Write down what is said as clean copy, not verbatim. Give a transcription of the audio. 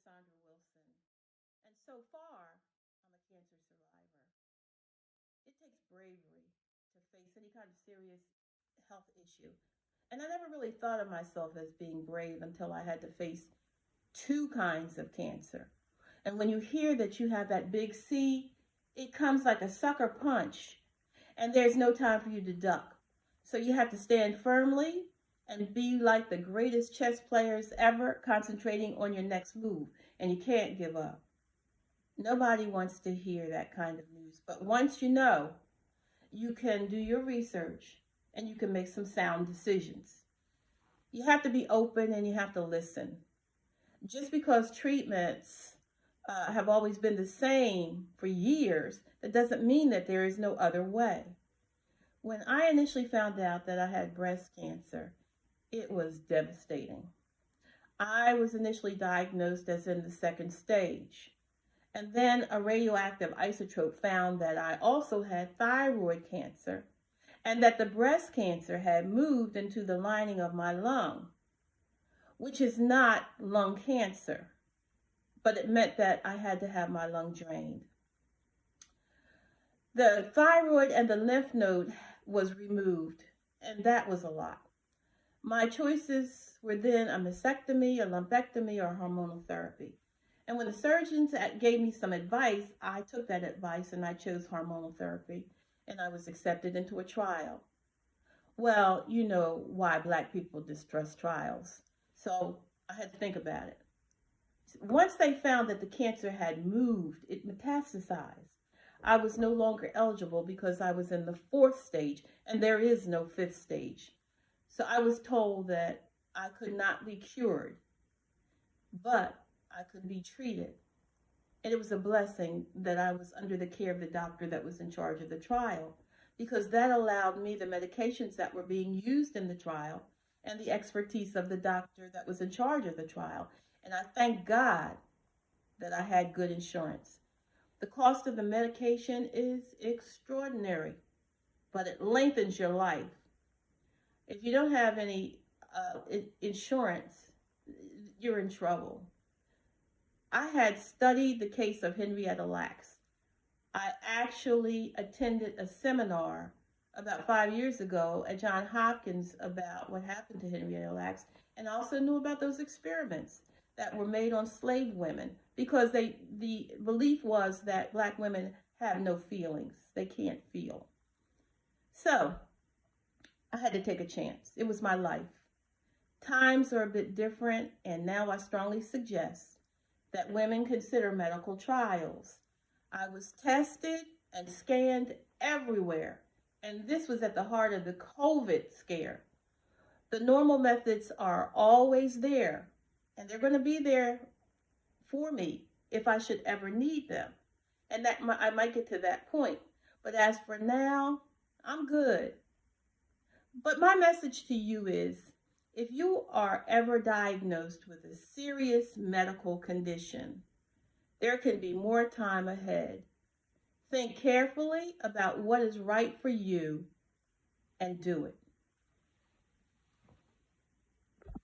Sandra Wilson, and so far, I'm a cancer survivor. It takes bravery to face any kind of serious health issue. And I never really thought of myself as being brave until I had to face two kinds of cancer. And when you hear that you have that big C, it comes like a sucker punch, and there's no time for you to duck. So you have to stand firmly and be like the greatest chess players ever, concentrating on your next move, and you can't give up. Nobody wants to hear that kind of news. But once you know, you can do your research and you can make some sound decisions. You have to be open and you have to listen. Just because treatments have always been the same for years, that doesn't mean that there is no other way. When I initially found out that I had breast cancer, it was devastating. I was initially diagnosed as in the second stage. And then a radioactive isotope found that I also had thyroid cancer and that the breast cancer had moved into the lining of my lung, which is not lung cancer, but it meant that I had to have my lung drained. The thyroid and the lymph node was removed, and that was a lot. My choices were then a mastectomy, a lumpectomy, or hormonal therapy. And when the surgeons gave me some advice, I took that advice and I chose hormonal therapy, and I was accepted into a trial. Well, you know why Black people distrust trials. So I had to think about it. Once they found that the cancer had moved, it metastasized. I was no longer eligible because I was in the fourth stage, and there is no fifth stage. So I was told that I could not be cured, but I could be treated. And it was a blessing that I was under the care of the doctor that was in charge of the trial, because that allowed me the medications that were being used in the trial and the expertise of the doctor that was in charge of the trial. And I thank God that I had good insurance. The cost of the medication is extraordinary, but it lengthens your life. If you don't have any insurance, you're in trouble. I had studied the case of Henrietta Lacks. I actually attended a seminar about 5 years ago at Johns Hopkins about what happened to Henrietta Lacks, and also knew about those experiments that were made on slave women, because the belief was that Black women have no feelings. They can't feel. So I had to take a chance. It was my life. Times are a bit different, and now I strongly suggest that women consider medical trials. I was tested and scanned everywhere, and this was at the heart of the COVID scare. The normal methods are always there, and they're going to be there for me if I should ever need them. And that I might get to that point. But as for now, I'm good. But my message to you is, if you are ever diagnosed with a serious medical condition, there can be more time ahead. Think carefully about what is right for you and do it.